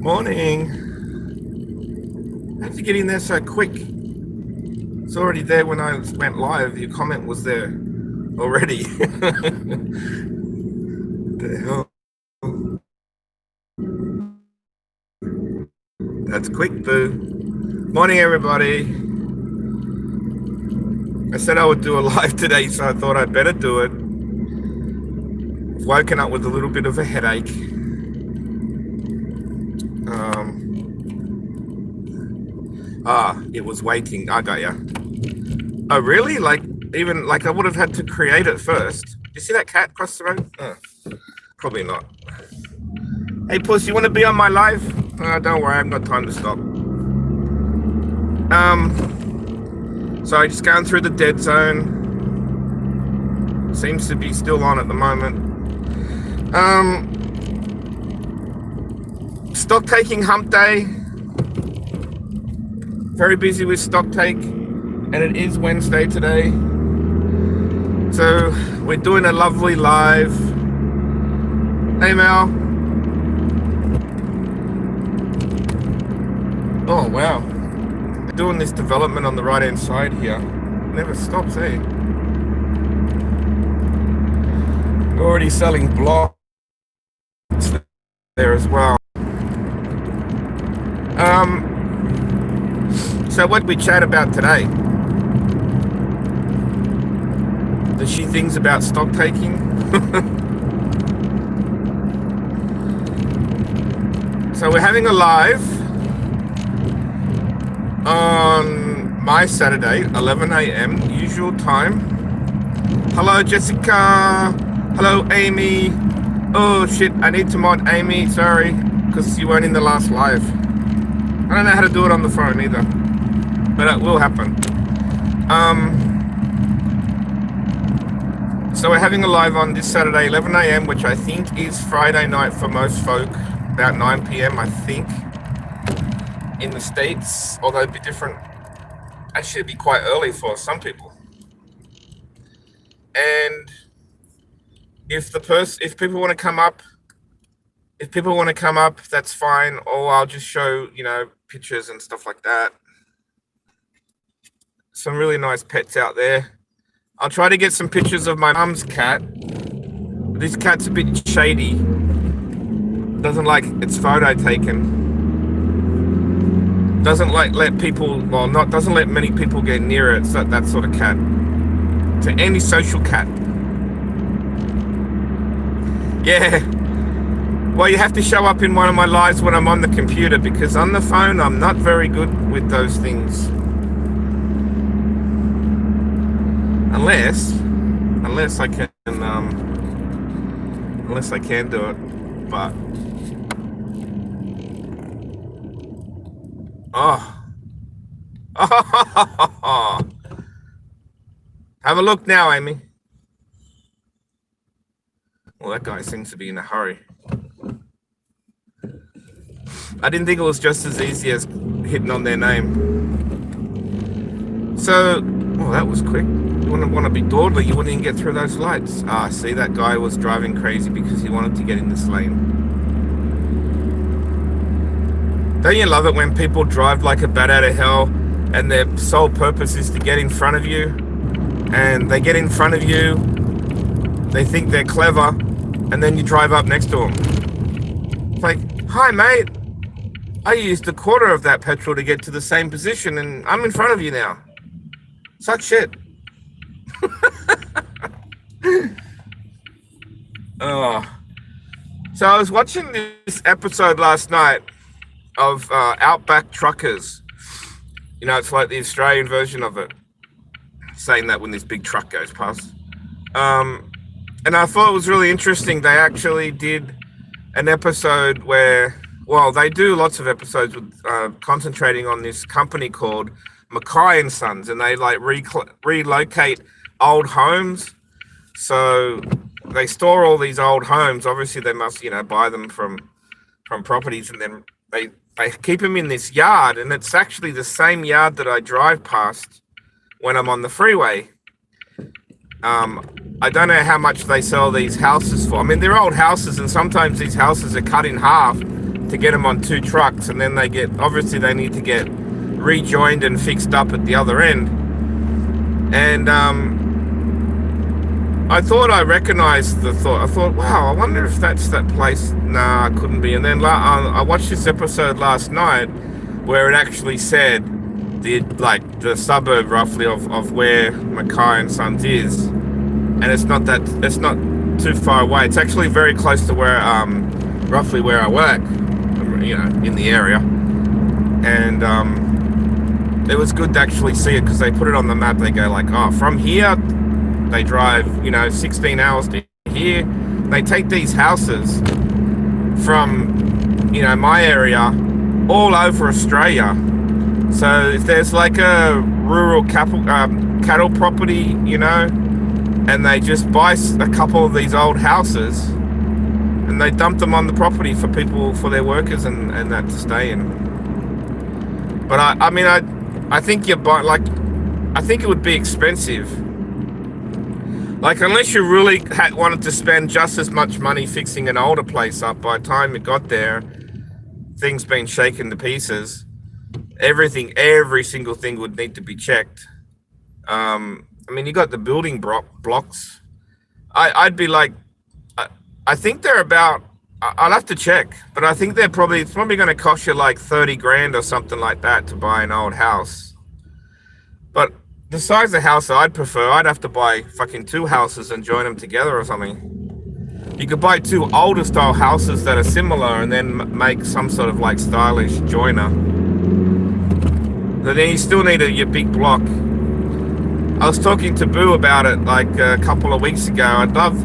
Morning. How'd you get in there so quick? It's already there when I went live. Your comment was there already. The hell? That's quick, boo. Morning, everybody. I said I would do a live today, so I thought I'd better do it. I've woken up with a little bit of a headache. It was waiting. I got ya. Oh, really? Like I would have had to create it first. You see that cat across the road? Probably not. Hey, Puss, you want to be on my live? Don't worry, I've got time to stop. So just going through the dead zone. Seems to be still on at the moment. Stocktaking hump day. Very busy with stock take, and it is Wednesday today. So we're doing a lovely live. Hey, Mel. Oh, wow. They're doing this development on the right-hand side here. Never stops, eh? We're already selling blocks there as well. So what we chat about today? The she things about stock taking. So we're having a live on my Saturday, 11 a.m. usual time. Hello, Jessica. Hello, Amy. Oh shit, I need to mod Amy. Sorry, because you weren't in the last live. I don't know how to do it on the phone either, but it will happen. So we're having a live on this Saturday, 11 a.m., which I think is Friday night for most folk, about 9 p.m. I think, in the States, although it'd be different. Actually, it'd be quite early for some people. And if people want to come up, that's fine, or I'll just show, pictures and stuff like that. Some really nice pets out there. I'll try to get some pictures of my mum's cat. This cat's a bit shady. Doesn't like its photo taken. Doesn't let many people get near it. It's that sort of cat. It's an antisocial cat. Yeah. Well, you have to show up in one of my lives when I'm on the computer, because on the phone I'm not very good with those things. Unless I can do it, but have a look now, Amy. Well, that guy seems to be in a hurry. I didn't think it was just as easy as hitting on their name. So, that was quick. You wouldn't want to be dawdly, you wouldn't even get through those lights. See, that guy was driving crazy because he wanted to get in this lane. Don't you love it when people drive like a bat out of hell and their sole purpose is to get in front of you? And they get in front of you, they think they're clever, and then you drive up next to them. It's like, hi mate, I used a quarter of that petrol to get to the same position and I'm in front of you now. Suck shit. So I was watching this episode last night of Outback Truckers. It's like the Australian version of it. Saying that when this big truck goes past. And I thought it was really interesting. They actually did an episode where, they do lots of episodes with concentrating on this company called Mackay and Sons, and they like relocate old homes. So they store all these old homes. Obviously, they must, buy them from properties, and then they keep them in this yard, and it's actually the same yard that I drive past when I'm on the freeway. I don't know how much they sell these houses for. I mean, they're old houses, and sometimes these houses are cut in half to to get them on 2 trucks, and then they need to get rejoined and fixed up at the other end. And I thought I recognized the thought. I thought, wow, I wonder if that's that place. Nah, it couldn't be. And then I watched this episode last night where it actually said the suburb roughly of where Mackay and Sons is, and it's not too far away. It's actually very close to where roughly where I work, in the area. And it was good to actually see it, because they put it on the map. They go like, oh, from here they drive 16 hours to here. They take these houses from my area all over Australia. So if there's like a rural cattle property, and they just buy a couple of these old houses and they dump them on the property for their workers and that to stay in. But I think I think it would be expensive. Like, unless you really wanted to spend just as much money fixing an older place up, by the time it got there, things been shaken to pieces. Every single thing would need to be checked. You got the building blocks. I'd be like, I think they're about, I'll have to check, but I think it's probably going to cost you like 30 grand or something like that to buy an old house. But the size of house I'd prefer, I'd have to buy fucking 2 houses and join them together or something. You could buy 2 older style houses that are similar and then make some sort of like stylish joiner. But then you still need your big block. I was talking to Boo about it like a couple of weeks ago. I'd love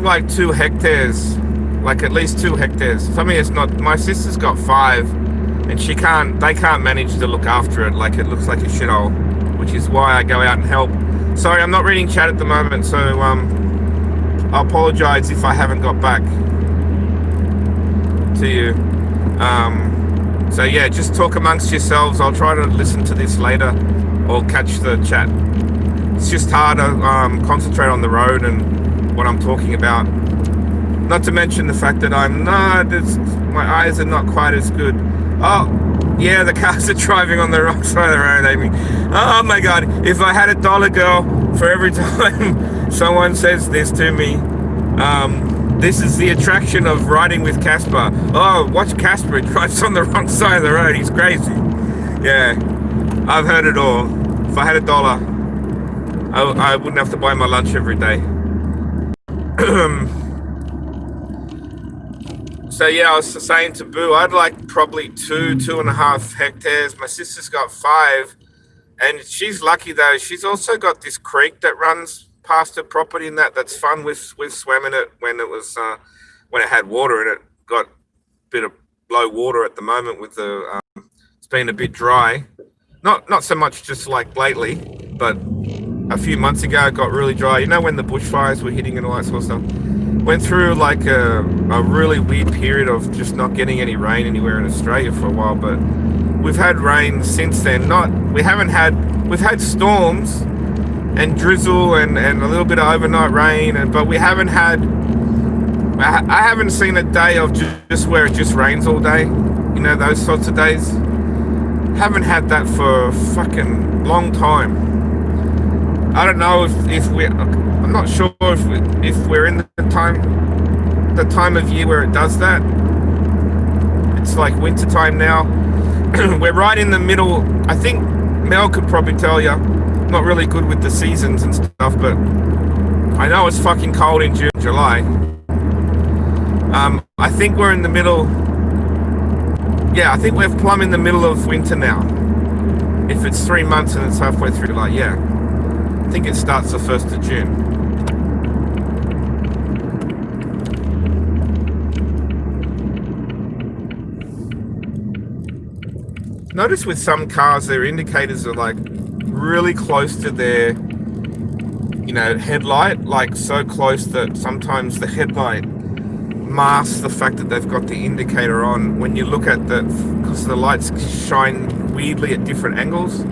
like 2 hectares, like at least 2 hectares. For me, it's not. My sister's got 5, and they can't manage to look after it. Like, it looks like a shithole, which is why I go out and help. Sorry, I'm not reading chat at the moment, so I apologize if I haven't got back to you. So yeah, just talk amongst yourselves. I'll try to listen to this later or catch the chat. It's just hard to concentrate on the road and what I'm talking about. Not to mention the fact that my eyes are not quite as good. Oh, yeah, the cars are driving on the wrong side of the road, Amy. Oh my God, if I had $1, girl, for every time someone says this to me, this is the attraction of riding with Casper. Oh, watch Casper, he drives on the wrong side of the road, he's crazy. Yeah, I've heard it all. If I had $1, I wouldn't have to buy my lunch every day. So yeah, I was saying to Boo, I'd like probably 2.5 hectares. My sister's got 5, and she's lucky though. She's also got this creek that runs past her property, and that's fun. We've swam in it when it had water in it. Got a bit of low water at the moment with the. It's been a bit dry. Not so much just like lately, but a few months ago it got really dry. When the bushfires were hitting and all that sort of stuff. Went through like a really weird period of just not getting any rain anywhere in Australia for a while, but we've had rain since then. We've had storms and drizzle and a little bit of overnight rain, but we haven't had, I haven't seen a day of just where it just rains all day, those sorts of days. Haven't had that for a fucking long time. I don't know I'm not sure if we're in the time of year where it does that. It's like winter time now. We're right in the middle. I think Mel could probably tell you. Not really good with the seasons and stuff, but I know it's fucking cold in June, July. I think we're in the middle. Yeah, I think we're plumb in the middle of winter now. If it's 3 months and it's halfway through July, yeah. I think it starts the 1st of June. Notice with some cars, their indicators are like really close to their, headlight, like so close that sometimes the headlight masks the fact that they've got the indicator on. When you look at because the lights shine weirdly at different angles.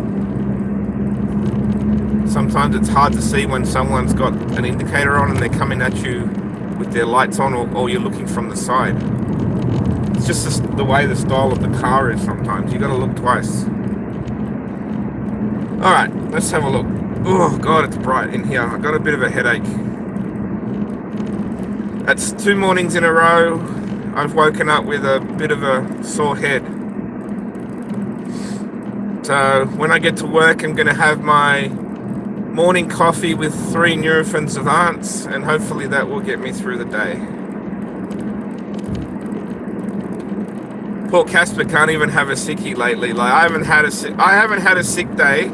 Sometimes it's hard to see when someone's got an indicator on and they're coming at you with their lights on, or you're looking from the side. It's just the way the style of the car is sometimes. You got to look twice. All right, let's have a look. Oh God, it's bright in here. I got a bit of a headache. That's 2 mornings in a row. I've woken up with a bit of a sore head. So when I get to work, I'm going to have my morning coffee with 3 Nurofen Savants, and hopefully that will get me through the day. Poor Casper can't even have a sickie lately. Like I haven't had a sick day.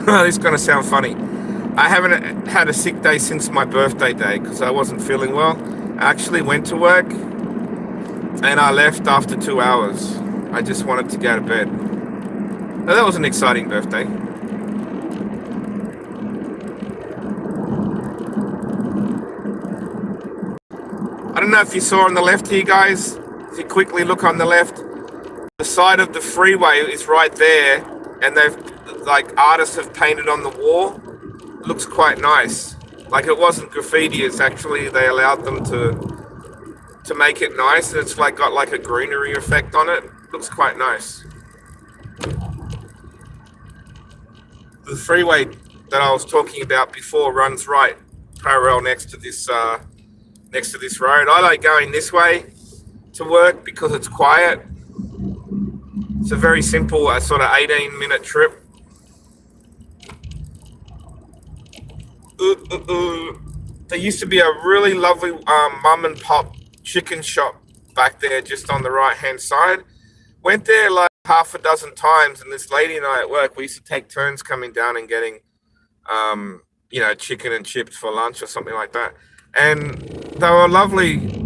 This is gonna sound funny. I haven't had a sick day since my birthday day because I wasn't feeling well. I actually went to work and I left after 2 hours. I just wanted to go to bed. Now, that was an exciting birthday. I don't know if you saw on the left here, guys. If you quickly look on the left, the side of the freeway is right there, and they've, like, artists have painted on the wall. It looks quite nice. Like, it wasn't graffiti, it's actually, they allowed them to make it nice, and it's like got like a greenery effect on it. Looks quite nice. The freeway that I was talking about before runs right parallel next to this road. I like going this way to work because it's quiet. It's a very simple sort of 18-minute trip. There used to be a really lovely mum and pop chicken shop back there just on the right hand side. Went there like half a dozen times, and this lady and I at work, we used to take turns coming down and getting chicken and chips for lunch or something like that. And they were a lovely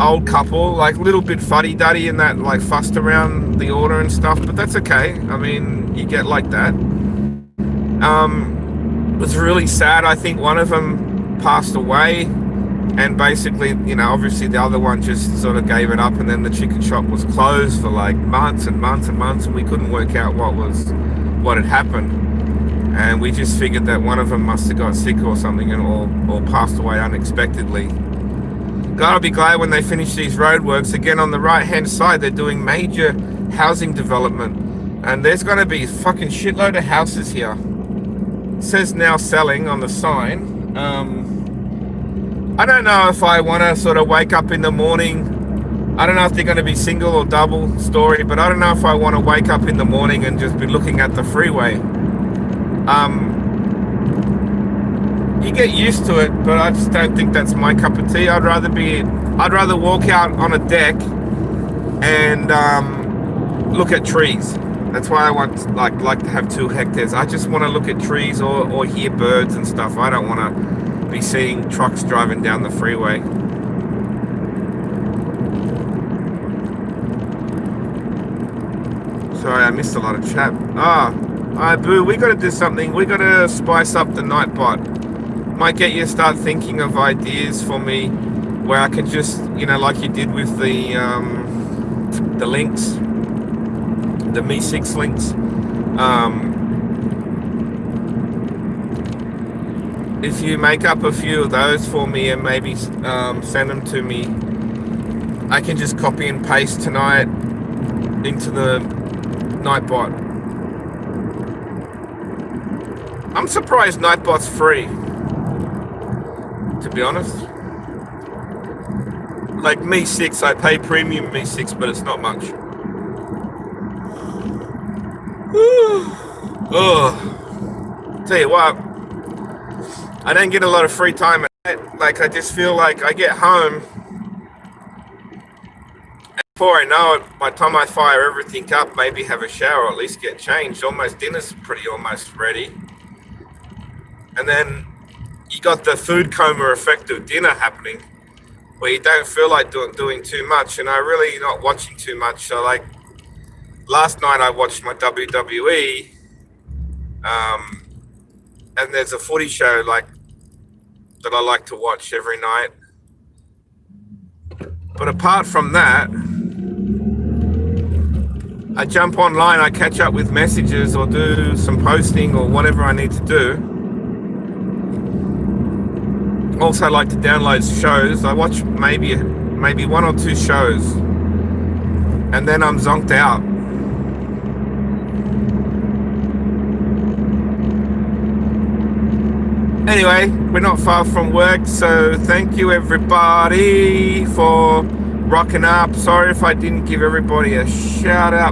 old couple, like a little bit fuddy-duddy in that, like fussed around the order and stuff, but that's okay. I mean, you get like that. It was really sad. I think one of them passed away, and basically, obviously the other one just sort of gave it up, and then the chicken shop was closed for like months and months and months, and we couldn't work out what had happened. And we just figured that one of them must have got sick or something, or passed away unexpectedly. Gotta be glad when they finish these roadworks. Again, on the right-hand side, they're doing major housing development. And there's gonna be a fucking shitload of houses here. It says now selling on the sign. I don't know if I want to sort of wake up in the morning. I don't know if they're going to be single or double story, but I don't know if I want to wake up in the morning and just be looking at the freeway. You get used to it, but I just don't think that's my cup of tea. I'd rather walk out on a deck and look at trees. That's why I want like to have 2 hectares. I just want to look at trees or hear birds and stuff. I don't want to be seeing trucks driving down the freeway. Sorry, I missed a lot of chat. Alright, Boo, we got to do something. We got to spice up the Nightbot. Might get you to start thinking of ideas for me where I can just, like you did with the links, the Me6 links. If you make up a few of those for me and maybe send them to me, I can just copy and paste tonight into the Nightbot. I'm surprised Nightbot's free, to be honest. Like Me6, I pay premium Me6, but it's not much. Oh, tell you what, I don't get a lot of free time at night. Like, I just feel like I get home, and before I know it, by the time I fire everything up, maybe have a shower, or at least get changed, dinner's almost ready. And then you got the food coma effect of dinner happening, where you don't feel like doing too much, and I'm really not watching too much. So, like, last night I watched my WWE, and there's a footy show that I like to watch every night. But apart from that, I jump online, I catch up with messages or do some posting or whatever I need to do. also like to download shows. I watch maybe 1 or 2 shows, and then I'm zonked out. Anyway, we're not far from work, so thank you everybody for rocking up. Sorry if I didn't give everybody a shout out.